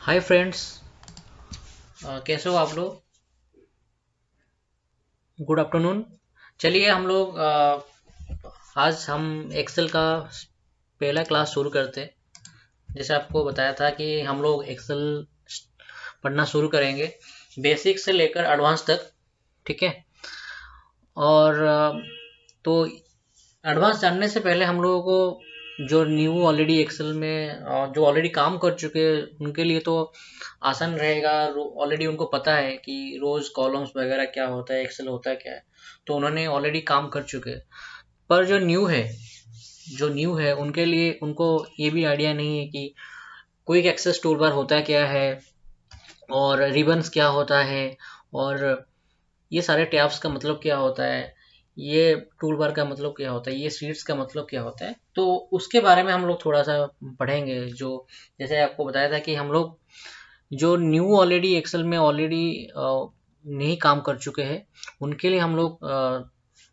Hi friends, कैसे हो आप लोग। Good afternoon. चलिए हम लोग आज हम एक्सेल का पहला क्लास शुरू करते हैं। जैसे आपको बताया था कि हम लोग एक्सेल पढ़ना शुरू करेंगे, बेसिक से लेकर एडवांस तक। ठीक है। और तो एडवांस जानने से पहले हम लोगों को जो न्यू ऑलरेडी एक्सेल में जो ऑलरेडी काम कर चुके हैं उनके लिए तो आसान रहेगा। ऑलरेडी उनको पता है कि रोज कॉलम्स वगैरह क्या होता है, एक्सेल होता है क्या है, तो उन्होंने ऑलरेडी काम कर चुके हैं। पर जो न्यू है उनके लिए उनको ये भी आइडिया नहीं है कि क्विक एक्सेस टूल बार होता क्या है, और रिबन्स क्या होता है, और ये सारे टैब्स का मतलब क्या होता है, ये टूल बार का मतलब क्या होता है, ये शीट्स का मतलब क्या होता है। तो उसके बारे में हम लोग थोड़ा सा पढ़ेंगे। जो जैसे आपको बताया था कि हम लोग जो न्यू ऑलरेडी एक्सेल में ऑलरेडी नहीं काम कर चुके हैं उनके लिए हम लोग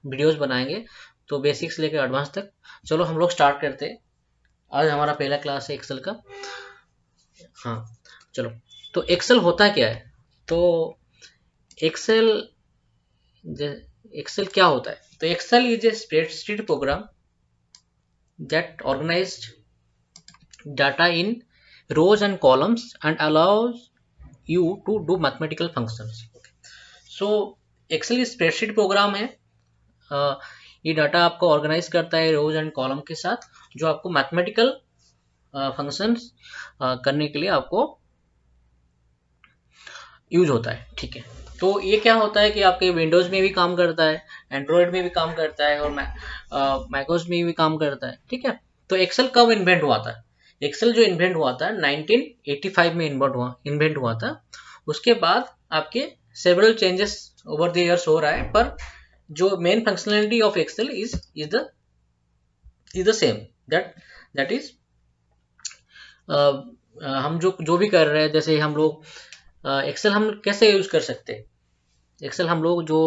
वीडियोस बनाएंगे, तो बेसिक से लेकर एडवांस तक। चलो हम लोग स्टार्ट करते हैं। आज हमारा पहला क्लास है एक्सेल का। हाँ, चलो। तो एक्सेल होता क्या है। तो एक्सेल एक्सेल क्या होता है। तो Excel is a spreadsheet program that organized data in rows and columns and allows you to do mathematical functions. So Excel spreadsheet program है। ये डाटा आपको ऑर्गेनाइज करता है रोज एंड कॉलम के साथ, जो आपको मैथमेटिकल फंक्शंस करने के लिए आपको यूज होता है। ठीक है। तो ये क्या होता है कि आपके विंडोज में भी काम करता है, एंड्रॉयड में भी काम करता है, और मैकोस में भी काम करता है। ठीक है। तो एक्सेल कब इन्वेंट हुआ था। एक्सेल जो इन्वेंट हुआ था 1985 में इन्वेंट हुआ था। उसके बाद आपके several changes over the years हो रहा है, पर जो main functionality of Excel is the same. That is हम जो भी कर रहे हैं, जैसे हम लोग एक्सेल हम कैसे यूज कर सकते हैं। एक्सेल हम लोग जो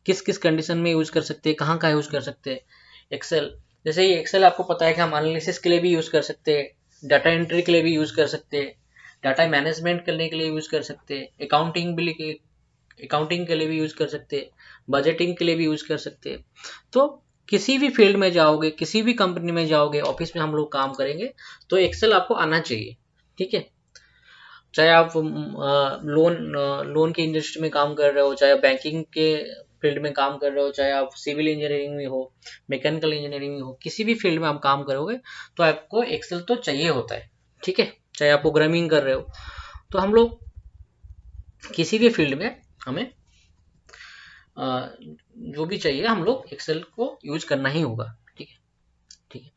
किस किस कंडीशन में यूज कर सकते हैं, कहाँ कहाँ यूज कर सकते हैं एक्सेल। जैसे ये एक्सेल आपको पता है कि हम एनालिसिस के लिए भी यूज कर सकते हैं, डाटा एंट्री के लिए भी यूज कर सकते हैं, डाटा मैनेजमेंट करने के लिए यूज कर सकते हैं, अकाउंटिंग के लिए भी यूज कर सकते हैं, बजटिंग के लिए भी यूज कर सकते हैं। तो किसी भी फील्ड में जाओगे, किसी भी कंपनी में जाओगे, ऑफिस में हम लोग काम करेंगे, तो एक्सेल आपको आना चाहिए। ठीक है। चाहे आप लोन के इंडस्ट्री में काम कर रहे हो, चाहे बैंकिंग के फील्ड में काम कर रहे हो, चाहे आप सिविल इंजीनियरिंग में हो, मैकेनिकल इंजीनियरिंग में हो, किसी भी फील्ड में आप काम करोगे तो आपको एक्सेल तो चाहिए होता है। ठीक है। चाहे आप प्रोग्रामिंग कर रहे हो, तो हम लोग किसी भी फील्ड में हमें जो भी चाहिए हम लोग एक्सेल को यूज करना ही होगा। ठीक है। ठीक है।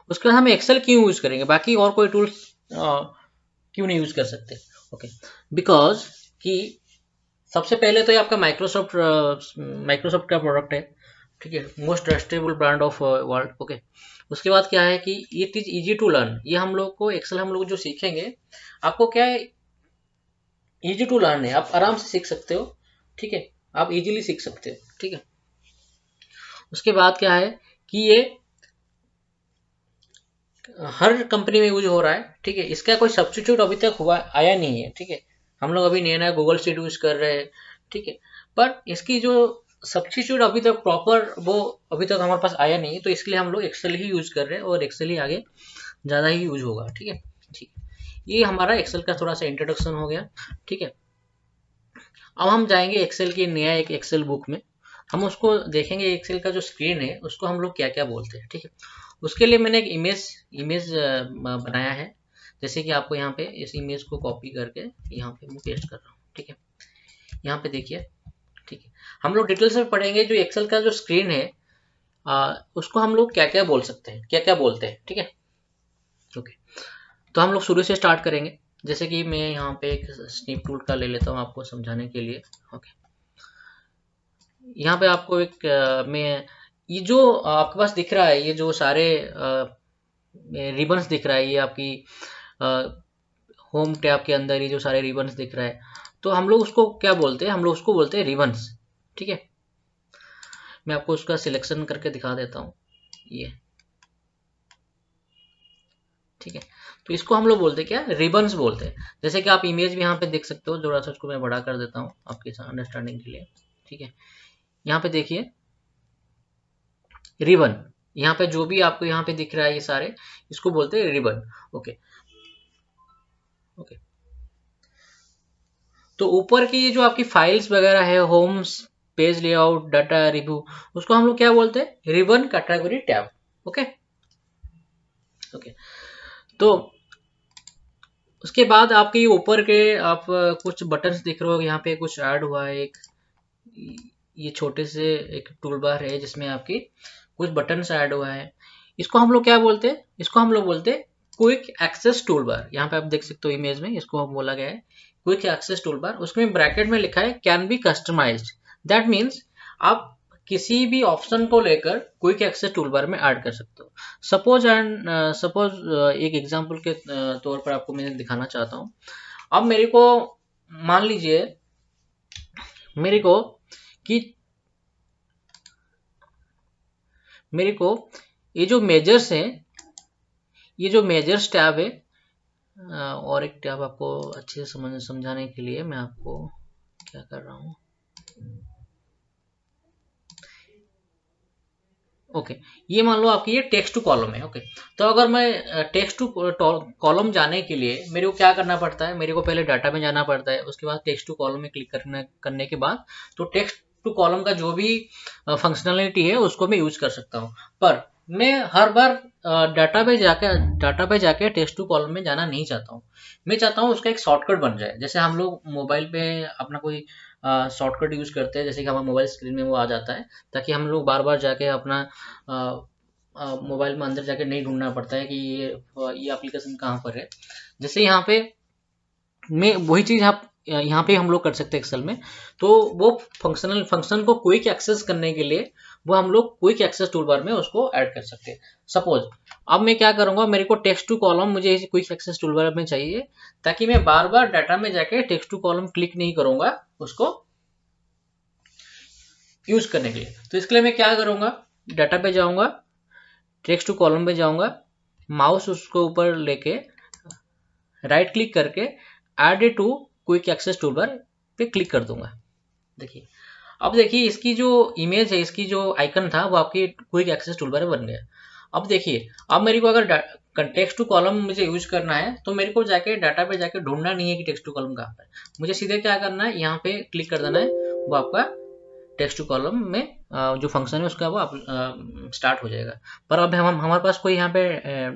उसके बाद हम एक्सेल क्यों यूज करेंगे, बाकी और कोई टूल्स क्यों नहीं यूज कर सकते। ओके। बिकॉज कि सबसे पहले तो ये आपका माइक्रोसॉफ्ट का प्रोडक्ट है। ठीक है। Most trustable brand of world. Okay. उसके बाद क्या है कि it is easy to learn. ये हम लोग को एक्सेल हम लोग जो सीखेंगे, आपको क्या है, इजी टू लर्न है, आप आराम से सीख सकते हो। ठीक है। आप इजीली सीख सकते हो। ठीक है। उसके बाद क्या है कि ये हर कंपनी में यूज हो रहा है। ठीक है। इसका कोई सब्स्टिट्यूट अभी तक हुआ आया नहीं है। ठीक है। हम लोग अभी नया नया गूगल शीट यूज कर रहे हैं। ठीक है। पर इसकी जो सब्स्टिट्यूट अभी तक प्रॉपर वो अभी तक हमारे पास आया नहीं है, तो इसलिए हम लोग एक्सेल ही यूज कर रहे हैं, और एक्सेल ही आगे ज़्यादा ही यूज होगा। ठीक है। ठीक है। ये हमारा एक्सेल का थोड़ा सा इंट्रोडक्शन हो गया। ठीक है। अब हम जाएंगे एक्सेल की नया एक एक्सेल बुक में, हम उसको देखेंगे एक्सेल का जो स्क्रीन है उसको हम लोग क्या क्या बोलते हैं। ठीक है। उसके लिए मैंने एक इमेज बनाया है। जैसे कि आपको यहाँ पे इस इमेज को कॉपी करके यहाँ पे मैं पेस्ट कर रहा हूँ। ठीक है। यहाँ पे देखिए। ठीक है। हम लोग डिटेल्स में पढ़ेंगे जो एक्सेल का जो स्क्रीन है, उसको हम लोग क्या क्या बोल सकते हैं, क्या क्या बोलते हैं। ठीक है। ओके। तो हम लोग शुरू से स्टार्ट करेंगे। जैसे कि मैं यहाँ पे एक स्निप टूल का ले लेता हूँ आपको समझाने के लिए। ओके। यहाँ पे आपको एक मैं ये जो आपके पास दिख रहा है, ये जो सारे रिबन्स दिख रहा है, ये आपकी होम टैब के अंदर ये जो सारे रिबन्स दिख रहा है, तो हम लोग उसको क्या बोलते हैं, हम लोग उसको बोलते हैं रिबन्स। ठीक है। मैं आपको उसका सिलेक्शन करके दिखा देता हूँ। ये ठीक है। तो इसको हम लोग बोलते हैं क्या, रिबन्स बोलते हैं। जैसे कि आप इमेज भी यहाँ पे देख सकते हो, थोड़ा सा उसको मैं बड़ा कर देता हूँ आपके अंडरस्टैंडिंग के लिए। ठीक है, यहाँ पे देखिए रिबन, यहाँ पे जो भी आपको यहाँ पे दिख रहा है ये सारे, इसको बोलते हैं रिबन। Okay okay. तो ऊपर की ये जो आपकी फाइल्स वगैरह है, homes, page layout, data review, उसको हम लोग क्या बोलते हैं, ribbon category tab. Okay okay. तो उसके बाद आपके ये ऊपर के आप कुछ बटन्स दिख रहे हो, यहाँ पे कुछ ऐड हुआ है एक, ये छोटे से एक टूल बार है जिसमें आपकी कुछ बटन्स ऐड हुआ है। इसको हम लोग क्या बोलते हैं, इसको हम लोग बोलते हैं क्विक एक्सेस टूल बार। यहाँ पे आप देख सकते हो इमेज में, इसको बोला गया है क्विक एक्सेस टूल बार। उसमें ब्रैकेट में लिखा है can be customized. That means आप किसी भी ऑप्शन को लेकर क्विक एक्सेस टूल बार में ऐड कर सकते हो। सपोज एक एग्जांपल के तौर पर आपको मैं दिखाना चाहता हूँ। अब मेरे को मान लीजिए मेरे को कि मेरे को ये जो मेजर्स हैं, ये जो मेजर्स टैब है, और एक टैब आपको अच्छे से समझाने के लिए मैं आपको क्या कर रहा हूँ, ओके ये मान लो आपकी ये टेक्स्ट टू कॉलम है। ओके, तो अगर मैं टेक्स्ट टू कॉलम जाने के लिए मेरे को क्या करना पड़ता है, मेरे को पहले डाटा में जाना पड़ता है, उसके बाद टेक्स्ट टू कॉलम में क्लिक करने के बाद तो टेक्स्ट टू कॉलम का जो भी फंक्शनलिटी है उसको मैं यूज कर सकता हूँ। पर मैं हर बार डाटा पे जाके टेक्स्ट टू कॉलम में जाना नहीं चाहता हूँ। मैं चाहता हूँ उसका एक शॉर्टकट बन जाए। जैसे हम लोग मोबाइल पे अपना कोई शॉर्टकट यूज करते हैं, जैसे कि हमारे मोबाइल स्क्रीन में वो आ जाता है, ताकि हम लोग बार बार जाके अपना मोबाइल में अंदर जाके नहीं ढूंढना पड़ता है कि ये एप्लीकेशन कहाँ पर है। जैसे यहाँ पे मैं वही चीज यहाँ पे हम लोग कर सकते हैं एक्सेल में। तो वो फंक्शन को क्विक एक्सेस करने के लिए वो हम लोग क्विक एक्सेस टूल बार में उसको ऐड कर सकते हैं। सपोज अब मैं क्या करूंगा, मेरे को टेक्स्ट टू कॉलम मुझे क्विक एक्सेस टूल बार में चाहिए, ताकि मैं बार बार डाटा में जाके टेक्स्ट टू कॉलम क्लिक नहीं करूंगा उसको यूज करने के लिए। तो इसके लिए मैं क्या करूंगा, डाटा पे जाऊंगा, टेक्स्ट टू कॉलम पे जाऊंगा, माउस उसको ऊपर लेके राइट क्लिक करके add to quick access toolbar पे क्लिक कर दूंगा। देखिए अब देखिए इसकी जो इमेज है, इसकी जो आइकन था वो आपकी क्विक एक्सेस टूलबार बन गया। अब देखिए अब मेरे को अगर टेक्स्ट टू कॉलम मुझे यूज करना है तो मेरे को जाके डाटा पे जाके ढूंढना नहीं है कि टेक्स्ट टू कॉलम कहाँ पर। मुझे सीधे क्या करना है, यहाँ पे क्लिक कर देना है, वो आपका टेक्स्ट टू कॉलम में जो फंक्शन है उसका वो आप स्टार्ट हो जाएगा। पर अब हम हमारे पास कोई यहाँ पे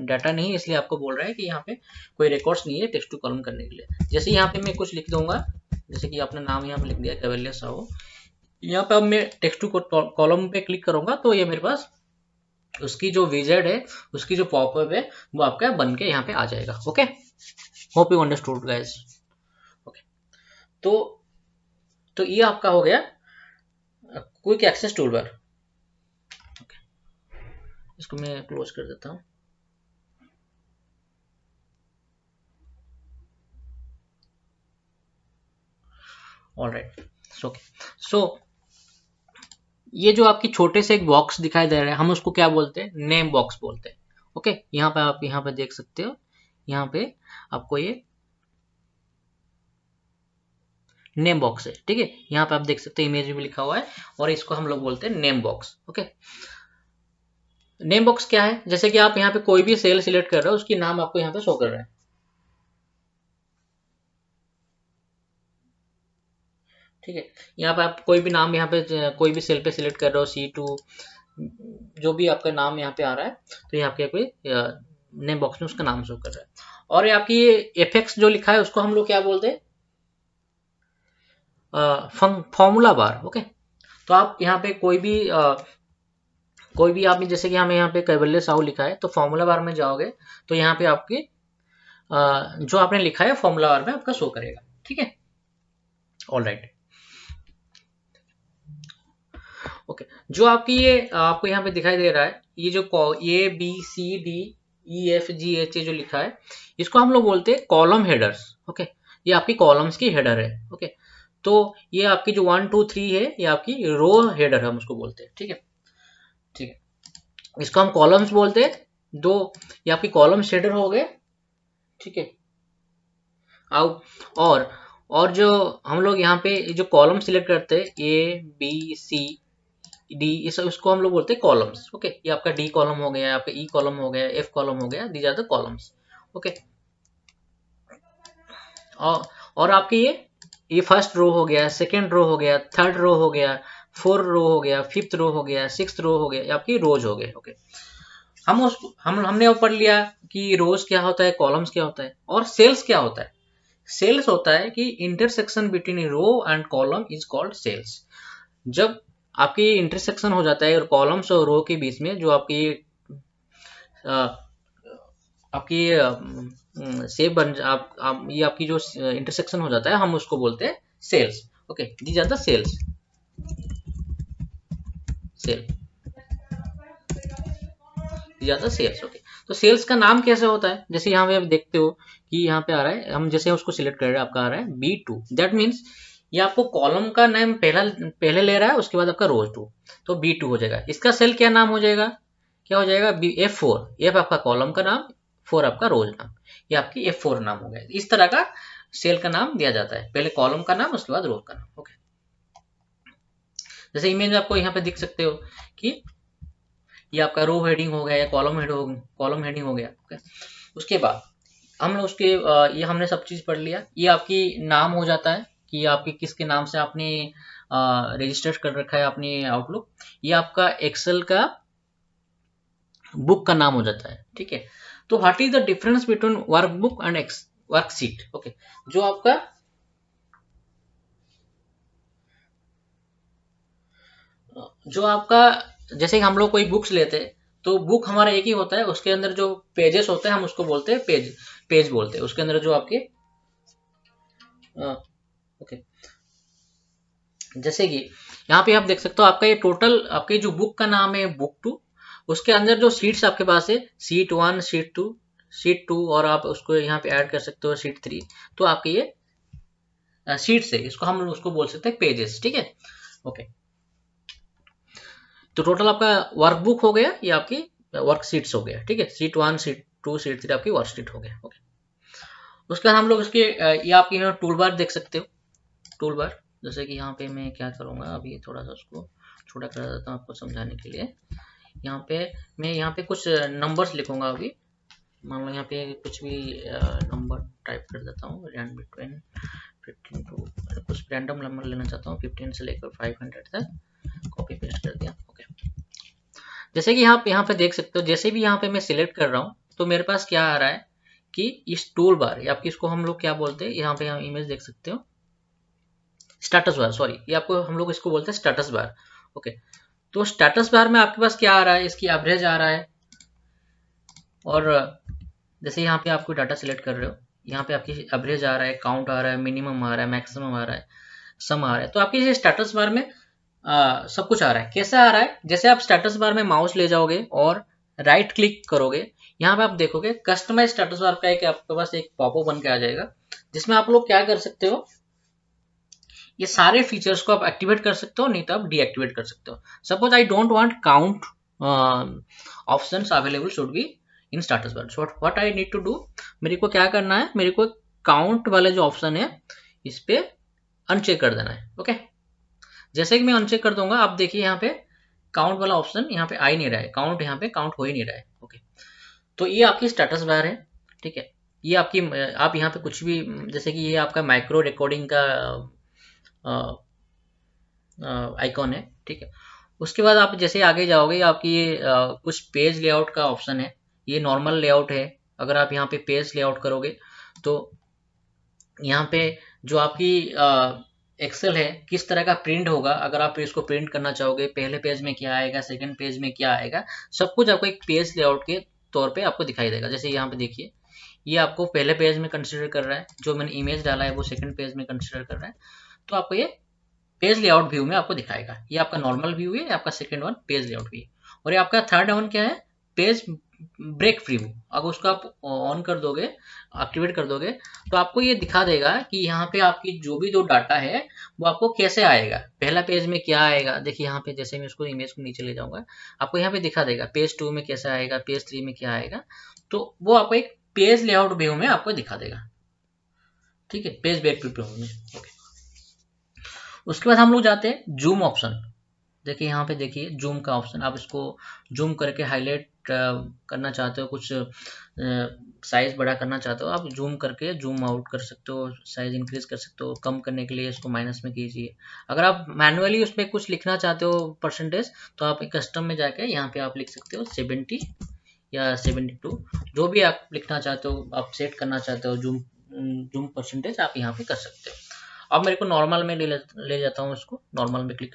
डाटा नहीं है, इसलिए आपको बोल रहा है कि यहाँ पे कोई रिकॉर्ड्स नहीं है टेक्स्ट टू कॉलम करने के लिए। जैसे यहाँ पे मैं कुछ लिख दूंगा, जैसे कि आपने नाम यहाँ पे लिख दिया कैवेलियर साहू, यहाँ पे अब मैं टेक्स्ट टू कॉलम पे क्लिक करूंगा तो ये मेरे पास उसकी जो विजेट है, उसकी जो पॉपअप है वो आपका बन के यहाँ पे आ जाएगा। Okay, hope you understood guys. Okay, तो ये आपका हो गया क्विक एक्सेस टूलबार। इसको मैं क्लोज कर देता हूँ। ऑलराइट, सो ये जो आपकी छोटे से एक बॉक्स दिखाई दे रहा है, हम उसको क्या बोलते हैं, नेम बॉक्स बोलते हैं। ओके, यहाँ पे आप यहाँ पे देख सकते हो, यहाँ पे आपको ये नेम बॉक्स है। ठीक है, यहाँ पे आप देख सकते हैं इमेज में लिखा हुआ है, और इसको हम लोग बोलते हैं name box. Okay, name box क्या है, जैसे कि आप यहाँ पे कोई भी सेल सिलेक्ट कर रहे हो उसकी नाम आपको यहाँ पे शो कर रहा है। ठीक है, यहाँ पे आप कोई भी नाम यहाँ पे कोई भी सेल पे सिलेक्ट कर रहे हो, C2 जो भी आपका नाम यहाँ पे आ रहा है, तो यहाँ पे नेम बॉक्स में उसका नाम शो कर रहा है। और ये आपकी ये एफेक्स जो लिखा है उसको हम लोग क्या बोलते हैं, फॉर्मूला बार। ओके, तो आप यहाँ पे कोई भी आपने, जैसे कि हमें यहाँ पे कैवल्य साहू लिखा है, तो फॉर्मूला बार में जाओगे तो यहाँ पे आपकी जो आपने लिखा है फॉर्मूला बार में आपका शो करेगा। ठीक है, ऑलराइट। ओके, जो आपकी ये आपको यहाँ पे दिखाई दे रहा है, ये जो ABCDEFGH जो लिखा है, इसको हम लोग बोलते हैं कॉलम हेडर्स। ओके, ये आपकी कॉलम्स की हेडर है। ओके, तो ये आपकी जो 1 2 3 है, ये आपकी रो हेडर हम उसको बोलते हैं। ठीक है, ठीक है, इसको हम कॉलम्स बोलते हैं। दो ये आपकी कॉलम्स हेडर हो गए, ठीक है। अब और जो हम लोग यहाँ पे जो कॉलम सिलेक्ट करते हैं ए बी सी डी, इस उसको हम लोग बोलते हैं कॉलम्स। ओके, ये आपका डी कॉलम हो गया, आपका ई कॉलम हो गया, एफ कॉलम हो गया, these are the columns. Okay, और आपके ये फर्स्ट रो हो गया, सेकेंड रो हो गया, थर्ड रो हो गया, फोर्थ रो हो गया, फिफ्थ रो हो गया, सिक्स्थ रो हो गया, ये आपकी रोज हो गए। ओके, हमने वो पढ़ लिया कि रोज क्या होता है, कॉलम्स क्या होता है, और सेल्स क्या होता है। सेल्स होता है कि intersection between row and column is called cells. जब आपकी इंटरसेक्शन हो जाता है कॉलम्स और रो के बीच में, जो आपकी सेप बन ये आपकी जो इंटरसेक्शन हो जाता है, हम उसको बोलते हैं cells. Okay, these are the cells, cell, these are the cells. Okay, तो सेल्स का नाम कैसे होता है, जैसे यहाँ पे आप देखते हो कि यहाँ पे आ रहा है, हम जैसे उसको सिलेक्ट कर रहे हैं, आपका आ रहा है B2, दैट मीन्स ये आपको कॉलम का नाम पहले ले रहा है, उसके बाद आपका रोज 2, तो B2 हो जाएगा। इसका सेल क्या नाम हो जाएगा, क्या हो जाएगा, F4, F आपका कॉलम का नाम, 4 आपका रोज नाम, ये आपकी F4 नाम हो गया। इस तरह का सेल का नाम दिया जाता है, पहले कॉलम का नाम, उसके बाद रोज का नाम। ओके, जैसे इमेज आपको यहाँ पे दिख सकते हो कि ये आपका रो हेडिंग हो गया या कॉलम हेडिंग हो गया। ओके, उसके बाद हम लोग ये हमने सब चीज पढ़ लिया। ये आपकी नाम हो जाता है कि आपके किसके नाम से आपने रजिस्टर कर रखा है अपनी आउटलुक। ये आपका एक्सेल का बुक का नाम हो जाता है। ठीक है, तो what is the difference between workbook and worksheet. Okay, जो आपका जैसे हम लोग कोई बुक्स लेते हैं, तो बुक हमारा एक ही होता है, उसके अंदर जो पेजेस होते हैं हम उसको बोलते हैं पेज बोलते हैं, उसके अंदर जो आपके ओके, जैसे कि यहाँ पे आप देख सकते हो, आपका ये टोटल आपके जो बुक का नाम है बुक 2, उसके अंदर जो सीट्स आपके पास है शीट 1, शीट 2, और आप उसको यहाँ पे ऐड कर सकते हो शीट 3, तो आपके ये सीट्स है, इसको हम उसको बोल सकते हैं पेजेस। ठीक है, ओके, तो टोटल आपका वर्कबुक हो गया, ये आपकी वर्कशीट्स हो गया। ठीक है, शीट 1, शीट 2, शीट 3 आपकी वर्कशीट हो गया। ओके, उसके बाद हम लोग इसके ये आपकी यहाँ टूल बार देख सकते हो, टूल बार, जैसे कि यहाँ पे मैं क्या करूँगा, अभी थोड़ा सा उसको छोटा कर देता हूँ आपको समझाने के लिए। यहाँ पे मैं यहाँ पे कुछ नंबर्स लिखूंगा अभी, मान लो यहाँ पे कुछ भी नंबर टाइप कर देता हूँ, रैंड बिटवीन 15 टू, कुछ रैंडम नंबर लेना चाहता हूँ 15 से लेकर 500 तक, कॉपी पेस्ट कर दिया। ओके, जैसे कि यहाँ पे देख सकते हो, जैसे भी यहाँ पे मैं सिलेक्ट कर रहा हूँ, तो मेरे पास क्या आ रहा है कि इस टूल बार, या आपकी इसको हम लोग क्या बोलते हैं, यहाँ पे इमेज देख सकते हो, स्टेटस बार, सॉरी, ये आपको हम लोग इसको बोलते हैं स्टेटस बार। ओके, तो स्टेटस बार में आपके पास क्या आ रहा है, इसकी एवरेज आ रहा है, और जैसे यहाँ पे आपको डाटा सिलेक्ट कर रहे हो, यहाँ पे आपकी एवरेज आ रहा है, काउंट आ रहा है, मिनिमम आ रहा है, मैक्सिमम आ रहा है, सम आ रहा है। तो आपके ये स्टेटस बार में सब कुछ आ रहा है। कैसे आ रहा है, जैसे आप स्टेटस बार में माउस ले जाओगे और राइट क्लिक करोगे, यहाँ पे आप देखोगे कस्टमाइज स्टेटस बार का एक आपके पास एक पॉपअप बन के आ जाएगा, जिसमें आप लोग क्या कर सकते हो, ये सारे फीचर्स को आप एक्टिवेट कर सकते हो, नहीं तो आप डीएक्टिवेट कर सकते हो। Suppose I don't want count options available should be in status bar, so what I need to do, मेरे को क्या करना है, मेरे को काउंट वाला जो ऑप्शन है इस पे अनचेक कर देना है। ओके, जैसे कि मैं अनचेक कर दूंगा, आप देखिए यहाँ पे काउंट वाला ऑप्शन यहाँ पे आ ही नहीं रहा है, काउंट यहाँ पे काउंट हो ही नहीं रहा है। ओके, तो ये आपकी स्टेटस बार है। ठीक है, ये आपकी आप यहाँ पे कुछ भी, जैसे कि ये आपका माइक्रो रिकॉर्डिंग का आइकॉन है। ठीक है, उसके बाद आप जैसे आगे जाओगे, आपकी ये कुछ पेज लेआउट का ऑप्शन है, ये नॉर्मल लेआउट है। अगर आप यहाँ पे पेज लेआउट करोगे, तो यहाँ पे जो आपकी एक्सेल है किस तरह का प्रिंट होगा, अगर आप इसको प्रिंट करना चाहोगे, पहले पेज में क्या आएगा, सेकंड पेज में क्या आएगा, सब कुछ आपको एक पेज लेआउट के तौर पे आपको दिखाई देगा। जैसे यहाँ पे देखिए, ये आपको पहले पेज में कंसिडर कर रहा है, जो मैंने इमेज डाला है वो सेकंड पेज में कंसिडर कर रहा है, तो आपको ये पेज लेआउट व्यू में आपको दिखाएगा। ये आपका नॉर्मल व्यू है, आपका second one page layout view, और ये आपका थर्ड वन क्या है, पेज ब्रेक व्यू। अगर उसको आप ऑन कर दोगे, एक्टिवेट कर दोगे, तो आपको ये दिखा देगा कि यहाँ पे आपकी जो भी डाटा है वो आपको कैसे आएगा, पहला पेज में क्या आएगा। देखिए यहाँ पे जैसे मैं उसको इमेज को नीचे ले जाऊंगा, आपको यहाँ पे दिखा देगा पेज 2 में कैसा आएगा, पेज 3 में क्या आएगा। तो वो आपको एक पेज लेआउट व्यू में आपको दिखा देगा, ठीक है, पेज बेस्ड व्यू में। ओके, उसके बाद हम लोग जाते हैं जूम ऑप्शन। देखिए यहाँ पे देखिए जूम का ऑप्शन, आप इसको जूम करके हाईलाइट करना चाहते हो, कुछ साइज बड़ा करना चाहते हो, आप जूम करके जूम आउट कर सकते हो, साइज इंक्रीज कर सकते हो। कम करने के लिए इसको माइनस में कीजिए। अगर आप मैनुअली उसमें कुछ लिखना चाहते हो परसेंटेज, तो आप कस्टम में जाके यहाँ पे आप लिख सकते हो 70 या 72, जो भी आप लिखना चाहते हो, आप सेट करना चाहते हो जूम परसेंटेज, आप यहाँ पे कर सकते हो। अब मेरे को नॉर्मल में ले जाता हूँ, इसको नॉर्मल में क्लिक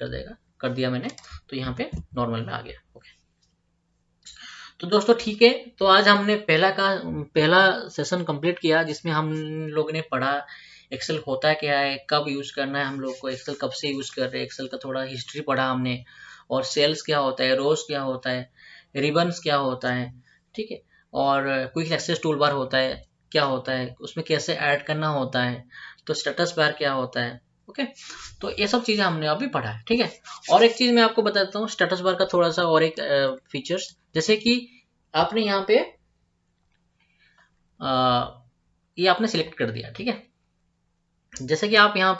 कर दिया मैंने, तो यहाँ पे नॉर्मल में आ गया। ओके, तो दोस्तों ठीक है, तो आज हमने पहला सेशन कंप्लीट किया, जिसमें हम लोग ने पढ़ा एक्सेल होता क्या है, कब यूज करना है हम लोग को, एक्सेल कब से यूज कर रहे हैं, एक्सेल का थोड़ा हिस्ट्री पढ़ा हमने, और सेल्स क्या होता है, रोज क्या होता है, रिबन्स क्या होता है, ठीक है, और क्विक एक्सेस टूल बार होता है, क्या होता है, उसमें कैसे ऐड करना होता है, तो स्टेटस बार क्या होता है। ओके, तो ये सब चीजें हमने अभी पढ़ा है, ठीक है। और एक चीज मैं आपको बताता हूँ स्टेटस बार का थोड़ा सा और एक फीचर्स, जैसे कि आपने यहाँ पे ये आपने सिलेक्ट कर दिया, ठीक है। जैसे कि आप यहाँ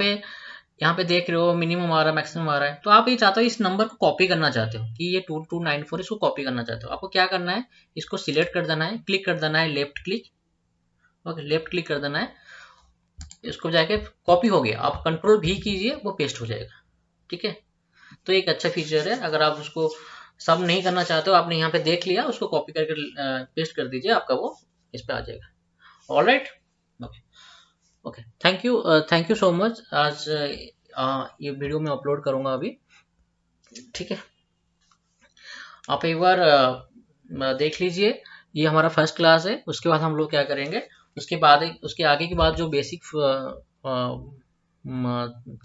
पे देख रहे हो मिनिमम आ रहा है, मैक्सिमम आ रहा है, तो आप ये चाहते हो इस नंबर को कॉपी करना चाहते हो कि ये 2294, इसको कॉपी करना चाहते हो। आपको क्या करना है, इसको सिलेक्ट कर देना है, क्लिक कर देना है, left click, okay, left click कर देना है, इसको जाके कॉपी हो गया, आप कंट्रोल भी कीजिए, वो पेस्ट हो जाएगा, ठीक है। तो एक अच्छा फीचर है, अगर आप उसको सब नहीं करना चाहते हो, आपने यहाँ पे देख लिया, उसको कॉपी करके पेस्ट कर दीजिए, आपका वो इस पे आ जाएगा। Alright, okay okay, thank you so much. आज ये वीडियो मैं अपलोड करूंगा अभी, ठीक है। आप एक बार देख लीजिए, ये हमारा फर्स्ट क्लास है। उसके बाद हम लोग क्या करेंगे, उसके आगे की बात जो बेसिक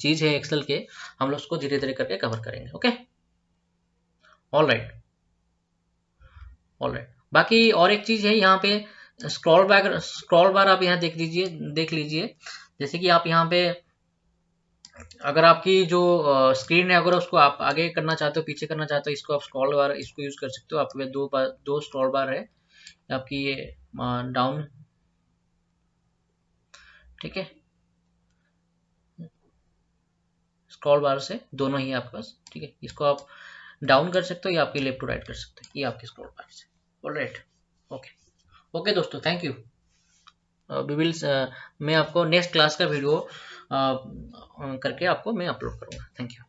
चीज है एक्सेल के, हम लोग उसको धीरे धीरे करके कवर करेंगे। Okay, alright alright. बाकी और एक चीज है यहाँ पे, स्क्रॉल बार आप यहाँ देख लीजिए। जैसे कि आप यहाँ पे अगर आपकी जो स्क्रीन है, अगर उसको आप आगे करना चाहते हो, पीछे करना चाहते हो, इसको आप स्क्रॉल बार इसको यूज कर सकते हो। आपके पास दो स्क्रॉल बार है आपकी, ये डाउन, ठीक है, स्क्रॉल बार से दोनों ही आपके पास, ठीक है। इसको आप डाउन कर सकते हो या आपकी लेफ्ट टू राइट कर सकते हो, ये आपकी स्क्रॉल बार से। ऑलराइट, ओके ओके दोस्तों, थैंक यू। वी विल मैं आपको नेक्स्ट क्लास का वीडियो करके आपको मैं अपलोड करूँगा। Thank you.